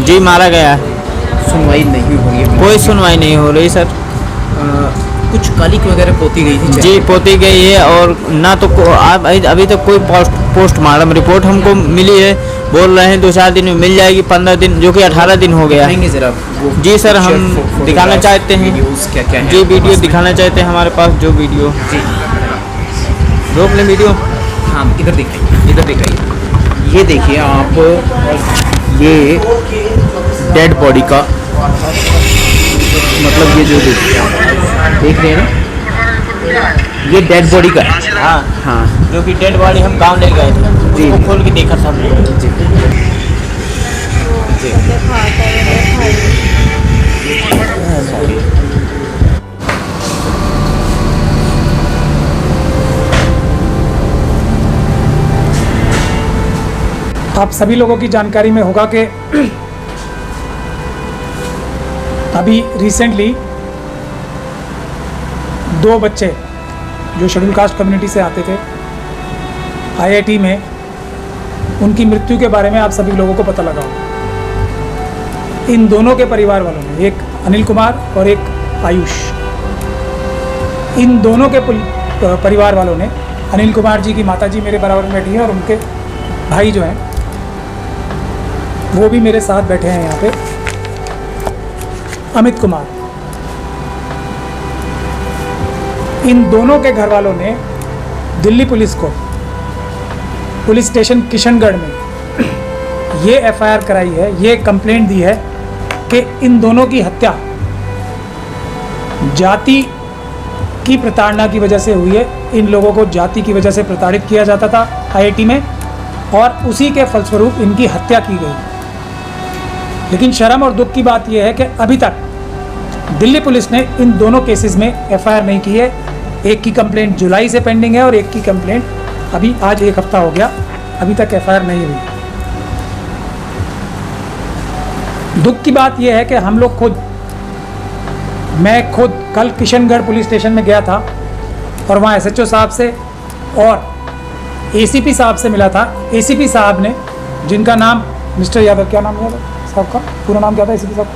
जी मारा गया है। सुनवाई नहीं हो रही है? कोई सुनवाई नहीं हो रही सर। कुछ कालिक वगैरह पोती गई थी? जी पोती गई है, और ना तो अभी तक कोई पोस्टमार्टम रिपोर्ट हमको मिली है। बोल रहे हैं 2-4 दिन में मिल जाएगी, 15 दिन, जो कि 18 दिन हो गया है। जरा जी सर, हम दिखाना चाहते हैं क्या क्या है? जी वीडियो दिखाना चाहते हैं, हमारे पास जो वीडियो। जी रोक लें वीडियो। हाँ, इधर दिखाइए, इधर दिखाइए। ये देखिए आप, ये डेड बॉडी का मतलब, ये जो देख रहे हैं ना, ये डेड बॉडी का है। हाँ हाँ जो कि डेड बॉडी हम गांव ले गए थे, जी। उसको खोल के देखा था हमने। जी जी। आप सभी लोगों की जानकारी में होगा कि अभी रिसेंटली 2 बच्चे जो शेड्यूल कास्ट कम्युनिटी से आते थे आईआईटी में, उनकी मृत्यु के बारे में आप सभी लोगों को पता लगा होगा। इन दोनों के परिवार वालों ने, एक अनिल कुमार और एक आयुष, इन दोनों के परिवार वालों ने, अनिल कुमार जी की माताजी मेरे बराबर में बैठी है और उनके भाई जो हैं वो भी मेरे साथ बैठे हैं यहाँ पे, अमित कुमार। इन दोनों के घर वालों ने दिल्ली पुलिस को, पुलिस स्टेशन किशनगढ़ में ये एफआईआर कराई है, ये कंप्लेंट दी है कि इन दोनों की हत्या जाति की प्रताड़ना की वजह से हुई है। इन लोगों को जाति की वजह से प्रताड़ित किया जाता था आईआईटी में, और उसी के फलस्वरूप इनकी हत्या की गई। लेकिन शर्म और दुख की बात यह है कि अभी तक दिल्ली पुलिस ने इन दोनों केसेस में एफआईआर नहीं की है। एक की कंप्लेंट जुलाई से पेंडिंग है और एक की कंप्लेंट अभी आज 1 हफ्ता हो गया, अभी तक एफआईआर नहीं हुई। दुख की बात यह है कि हम लोग मैं खुद कल किशनगढ़ पुलिस स्टेशन में गया था और वहाँ एसएचओ साहब से और एसीपी साहब से मिला था। एसीपी साहब ने, जिनका नाम मिस्टर यादव, क्या नाम यादव साहब का पूरा नाम क्या था एसीपी साहब?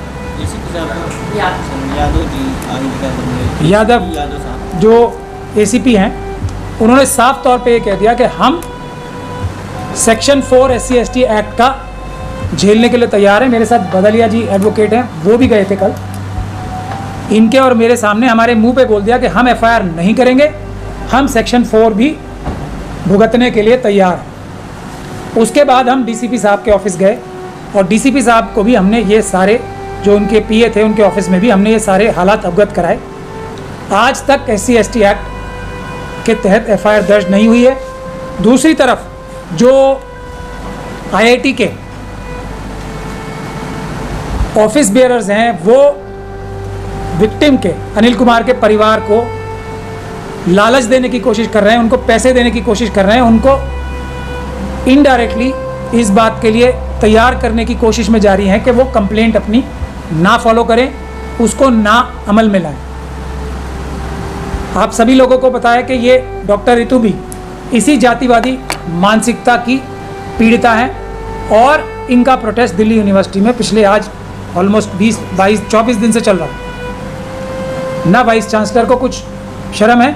यादव जो एसीपी हैं, उन्होंने साफ तौर पे ये कह दिया कि हम सेक्शन 4 SC/ST एक्ट का झेलने के लिए तैयार हैं। मेरे साथ बदलिया जी एडवोकेट हैं, वो भी गए थे कल। इनके और मेरे सामने हमारे मुंह पे बोल दिया कि हम एफआईआर नहीं करेंगे, हम सेक्शन 4 भी भुगतने के लिए तैयार हैं। उसके बाद हम डीसीपी साहब के ऑफिस गए और डीसीपी साहब को भी हमने ये सारे, जो उनके पीए थे उनके ऑफिस में भी हमने ये सारे हालात अवगत कराए। आज तक SC/ST एक्ट के तहत एफआईआर दर्ज नहीं हुई है। दूसरी तरफ जो आईआईटी के ऑफिस बेयरर्स हैं, वो विक्टिम के, अनिल कुमार के परिवार को लालच देने की कोशिश कर रहे हैं, उनको पैसे देने की कोशिश कर रहे हैं, उनको इनडायरेक्टली इस बात के लिए तैयार करने की कोशिश में जारी हैं कि वो कंप्लेंट अपनी ना फॉलो करें, उसको ना अमल में लाएं। आप सभी लोगों को पता है कि ये डॉक्टर ऋतु भी इसी जातिवादी मानसिकता की पीड़िता हैं और इनका प्रोटेस्ट दिल्ली यूनिवर्सिटी में पिछले आज ऑलमोस्ट 24 दिन से चल रहा है। ना वाइस चांसलर को कुछ शर्म है,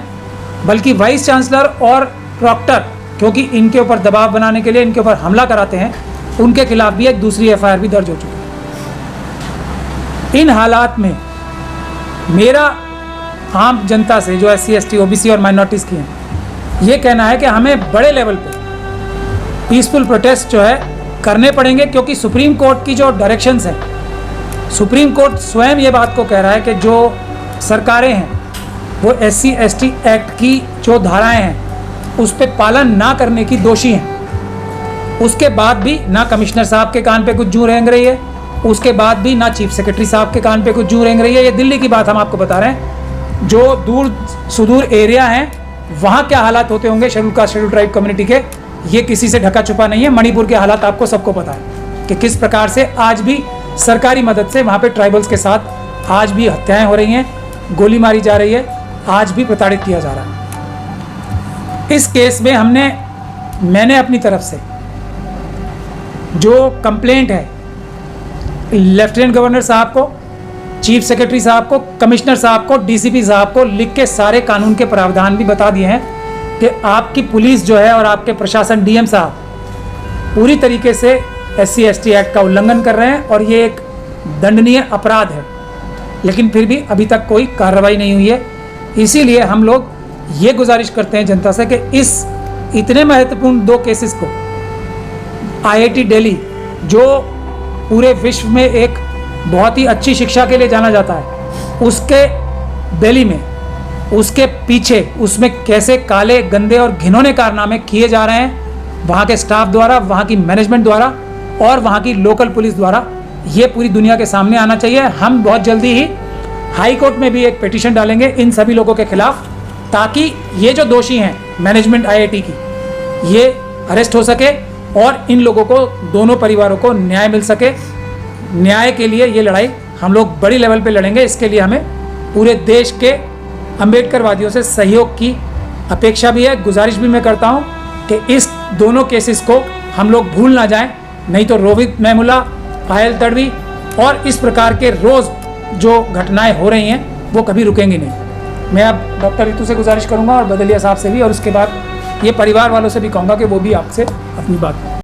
बल्कि वाइस चांसलर और प्रॉक्टर, क्योंकि इनके ऊपर दबाव बनाने के लिए इनके ऊपर हमला कराते हैं, उनके खिलाफ भी एक दूसरी एफआईआर भी दर्ज हो चुकी है। इन हालात में मेरा आम जनता से, जो SC/ST OBC और माइनॉरिटीज़ की हैं, ये कहना है कि हमें बड़े लेवल पे पीसफुल प्रोटेस्ट जो है करने पड़ेंगे, क्योंकि सुप्रीम कोर्ट की जो डायरेक्शंस हैं, सुप्रीम कोर्ट स्वयं ये बात को कह रहा है कि जो सरकारें हैं वो SC/ST एक्ट की जो धाराएं हैं उस पर पालन ना करने की दोषी हैं। उसके बाद भी ना कमिश्नर साहब के कान पे कुछ जूं रेंग रही है, उसके बाद भी ना चीफ सेक्रेटरी साहब के कान पे कुछ जूं रेंग रही है। ये दिल्ली की बात हम आपको बता रहे हैं। जो दूर सुदूर एरिया हैं वहाँ क्या हालात होते होंगे schedule caste schedule tribe community के, ये किसी से ढका छुपा नहीं है। मणिपुर के हालात आपको सबको पता है कि किस प्रकार से आज भी सरकारी मदद से वहाँ पे ट्राइबल्स के साथ आज भी हत्याएं हो रही हैं, गोली मारी जा रही है, आज भी प्रताड़ित किया जा रहा है। इस केस में मैंने अपनी तरफ से जो कंप्लेंट है लेफ्टिनेंट गवर्नर साहब को, चीफ सेक्रेटरी साहब को, कमिश्नर साहब को, डीसीपी साहब को लिख के सारे कानून के प्रावधान भी बता दिए हैं कि आपकी पुलिस जो है और आपके प्रशासन डीएम साहब पूरी तरीके से SC/ST एक्ट का उल्लंघन कर रहे हैं और ये एक दंडनीय अपराध है। लेकिन फिर भी अभी तक कोई कार्रवाई नहीं हुई है। इसीलिए हम लोग ये गुजारिश करते हैं जनता से कि इस इतने महत्वपूर्ण 2 केसेस को IIT दिल्ली, जो पूरे विश्व में एक बहुत ही अच्छी शिक्षा के लिए जाना जाता है, उसके दिल्ली में उसके पीछे उसमें कैसे काले, गंदे और घिनौने कारनामे किए जा रहे हैं वहाँ के स्टाफ द्वारा, वहाँ की मैनेजमेंट द्वारा और वहाँ की लोकल पुलिस द्वारा, ये पूरी दुनिया के सामने आना चाहिए। हम बहुत जल्दी ही हाई कोर्ट में भी एक पिटीशन डालेंगे इन सभी लोगों के खिलाफ, ताकि ये जो दोषी हैं मैनेजमेंट IIT की, ये अरेस्ट हो सके और इन लोगों को, दोनों परिवारों को न्याय मिल सके। न्याय के लिए ये लड़ाई हम लोग बड़ी लेवल पे लड़ेंगे। इसके लिए हमें पूरे देश के अम्बेडकरवादियों से सहयोग की अपेक्षा भी है। गुजारिश भी मैं करता हूँ कि इस दोनों केसेस को हम लोग भूल ना जाएं, नहीं तो रोहित वेमुला, पायल तडवी और इस प्रकार के रोज़ जो घटनाएं हो रही हैं वो कभी रुकेंगी नहीं। मैं अब डॉक्टर रितु से गुजारिश करूंगा और बदलिया साहब से भी, और उसके बाद ये परिवार वालों से भी कहूँगा कि वो भी आपसे अपनी बात